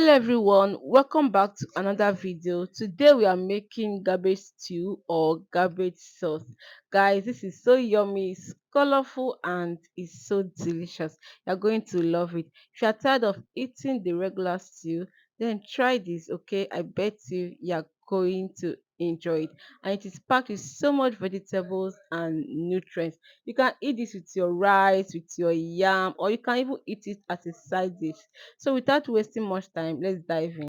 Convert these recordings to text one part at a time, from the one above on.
Hello everyone, welcome back to another video. Today we are making cabbage stew or cabbage sauce. Guys, this is so yummy, it's colorful and it's so delicious. You're going to love it. If you're tired of eating the regular stew, then try this, okay? I bet you're going to enjoy it. And it is packed with so much vegetables and nutrients. You can eat this with your rice, with your yam, or you can even eat it as a side dish. So without wasting much time, let's dive in.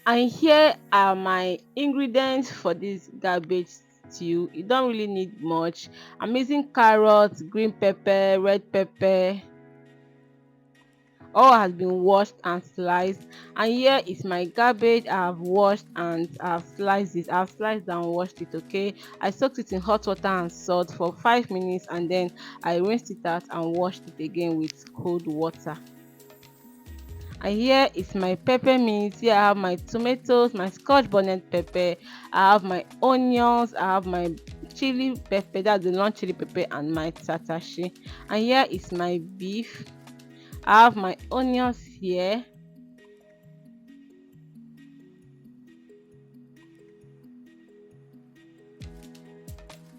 And here are my ingredients for this garbage stew. You don't really need much. I'm using carrots, green pepper, red pepper. All has been washed and sliced. And here is my garbage. I have washed and I've sliced it. I've sliced and washed it. Okay. I soaked it in hot water and salt for 5 minutes, and then I rinsed it out and washed it again with cold water. And here is my pepper mix. Here I have my tomatoes, my scotch bonnet pepper, I have my onions, I have my chili pepper, that's the long chili pepper, and my tatashi. And here is my beef. I have my onions here.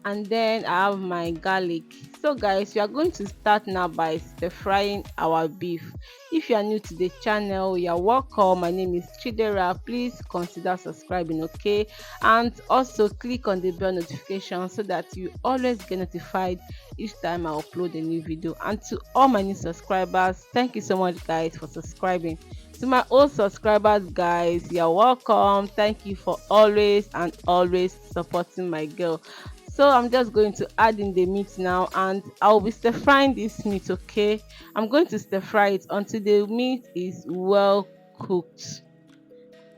And then I have my garlic. So guys, we are going to start now by stir frying our beef. If you are new to the channel, you are welcome. My name is Chidera. Please consider subscribing, okay? And also click on the bell notification so that you always get notified each time I upload a new video. And to all my new subscribers, thank you so much guys for subscribing. To my old subscribers, guys, you're welcome. Thank you for always and always supporting my girl. So I'm just going to add in the meat now, and I'll be stir frying this meat. Okay, I'm going to stir fry it until the meat is well cooked.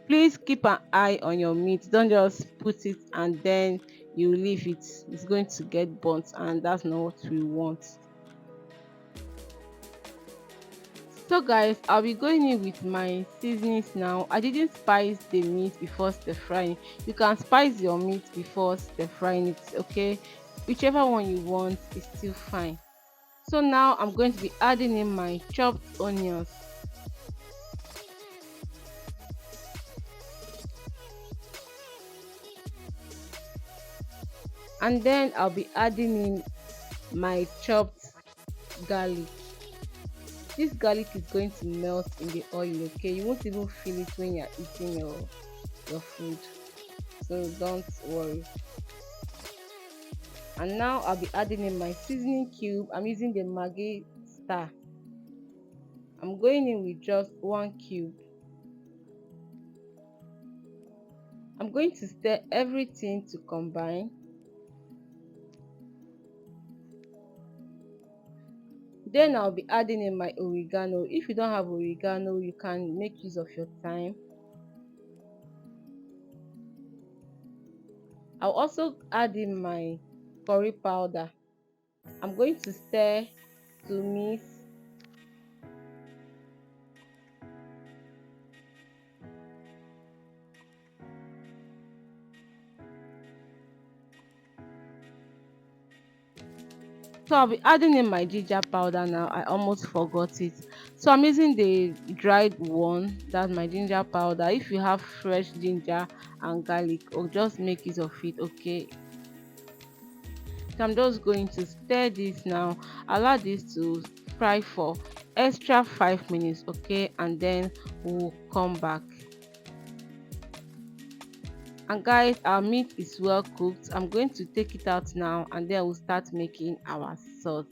Please keep an eye on your meat. Don't just put it and then you leave it. It's going to get burnt, and that's not what we want. So guys, I'll be going in with my seasonings now. I didn't spice the meat before stir frying. You can spice your meat before stir frying it, okay? Whichever one you want is still fine. So now I'm going to be adding in my chopped onions. And then I'll be adding in my chopped garlic. This garlic is going to melt in the oil, okay? You won't even feel it when you're eating your food, so don't worry. And now I'll be adding in my seasoning cube. I'm using the Maggi star. I'm going in with just 1 cube. I'm going to stir everything to combine. Then I'll be adding in my oregano. If you don't have oregano, you can make use of your thyme. I'll also add in my curry powder. I'm going to stir to mix. So I'll be adding in my ginger powder now. I almost forgot it. So I'm using the dried one, that's my ginger powder. If you have fresh ginger and garlic, or just make use of it, okay? So I'm just going to stir this now. Allow this to fry for extra 5 minutes, okay? And then we'll come back. And guys, our meat is well cooked. I'm going to take it out now, and then we'll start making our sauce.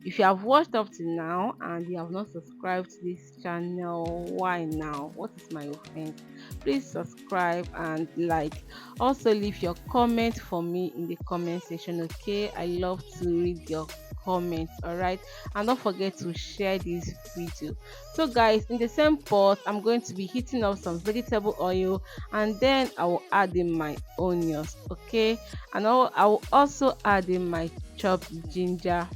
If you have watched up to now and you have not subscribed to this channel, why now? What is my offense? Please subscribe and like. Also leave your comment for me in the comment section, okay? I love to read your comments, all right? And don't forget to share this video. So guys, in the same pot, I'm going to be heating up some vegetable oil, and then I will add in my onions, okay? And I will also add in my chopped ginger,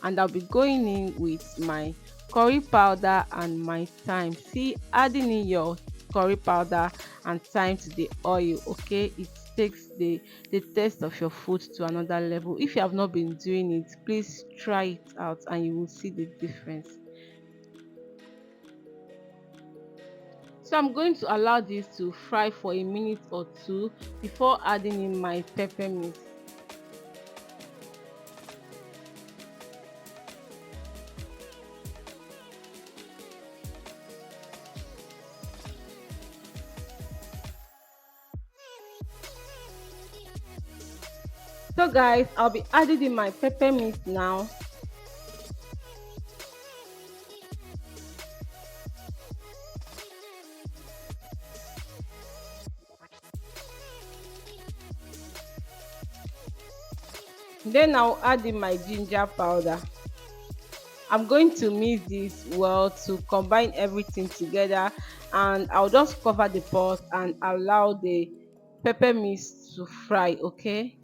and I'll be going in with my curry powder and my thyme. See, adding in your curry powder and thyme to the oil, okay? It takes the taste of your food to another level. If you have not been doing it, please try it out and you will see the difference. So I'm going to allow this to fry for a minute or two before adding in my pepper mix. So guys, I'll be adding in my pepper mix now. Then I'll add in my ginger powder. I'm going to mix this well to combine everything together, and I'll just cover the pot and allow the pepper mix to fry, okay?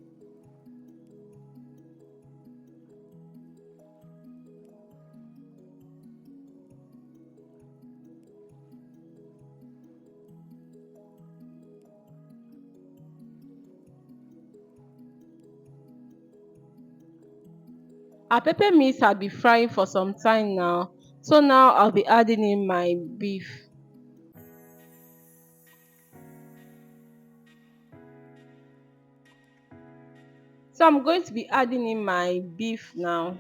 Our pepper mix has been frying for some time now. So now I'll be adding in my beef. So I'm going to be adding in my beef now.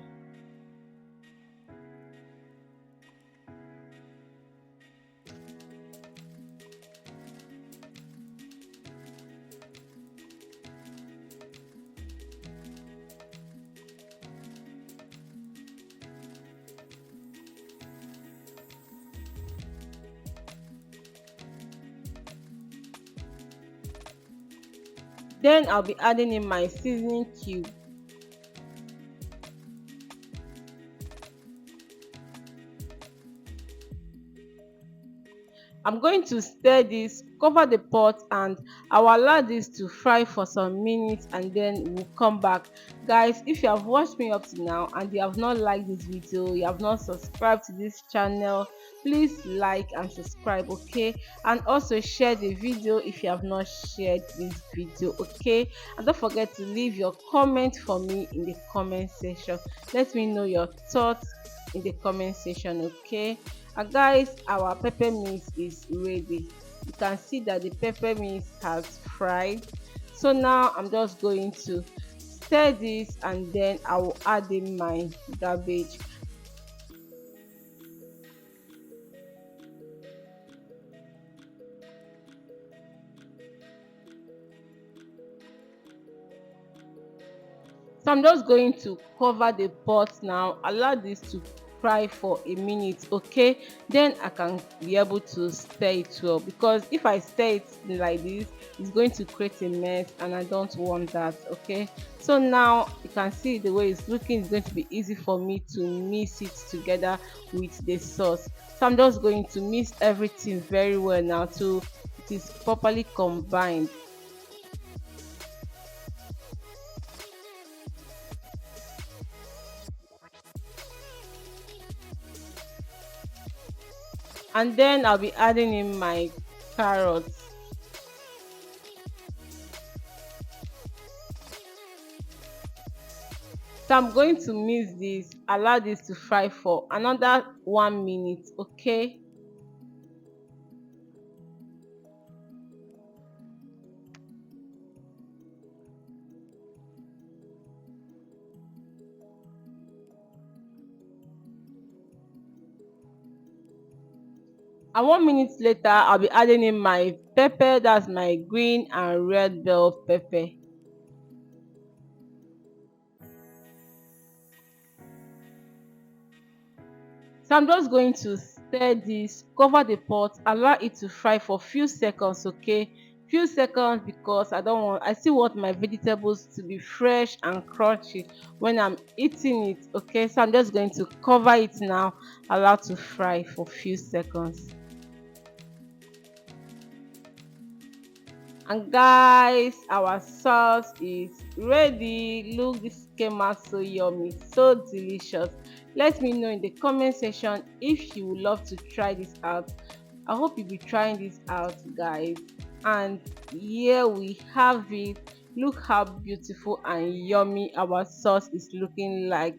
Then I'll be adding in my seasoning cube. I'm going to stir this, cover the pot, and I'll allow this to fry for some minutes and then we'll come back. Guys, if you have watched me up to now and you have not liked this video, you have not subscribed to this channel, please like and subscribe, okay? And also share the video if you have not shared this video, okay? And don't forget to leave your comment for me in the comment section. Let me know your thoughts in the comment section, okay? And guys, our pepper mix is ready. You can see that the pepper mix has fried. So now I'm just going to stir this and then I will add in my cabbage. So I'm just going to cover the pot now, allow this to fry for a minute, okay? Then I can be able to stir it well, because if I stir it like this, it's going to create a mess and I don't want that, okay? So now you can see the way it's looking. It's going to be easy for me to mix it together with the sauce. So I'm just going to mix everything very well now till it is properly combined. And then I'll be adding in my carrots. So I'm going to mix this, allow this to fry for another 1 minute, okay? And 1 minute later, I'll be adding in my pepper, that's my green and red bell pepper. So I'm just going to stir this, cover the pot, allow it to fry for few seconds, okay? Few seconds, because I still want my vegetables to be fresh and crunchy when I'm eating it, okay? So I'm just going to cover it now, allow to fry for few seconds. And guys, our sauce is ready. Look, this came out so yummy, so delicious. Let me know in the comment section if you would love to try this out. I hope you'll be trying this out, guys. And here we have it. Look how beautiful and yummy our sauce is looking like.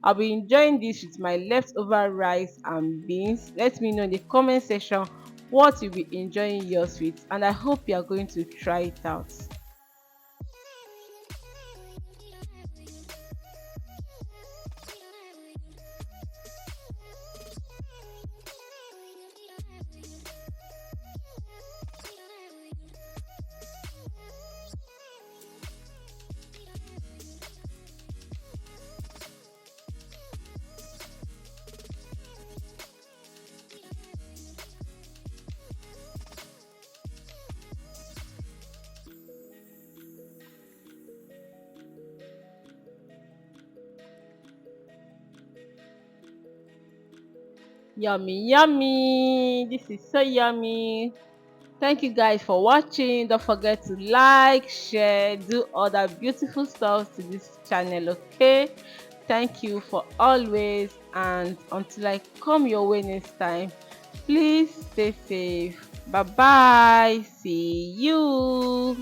I'll be enjoying this with my leftover rice and beans. Let me know in the comment section what you'll be enjoying yours with, and I hope you are going to try it out. Yummy, yummy. This is so yummy. Thank you guys for watching. Don't forget to like, share, do all that beautiful stuff to this channel, okay? Thank you for always, and until I come your way next time, please stay safe. Bye bye. See you.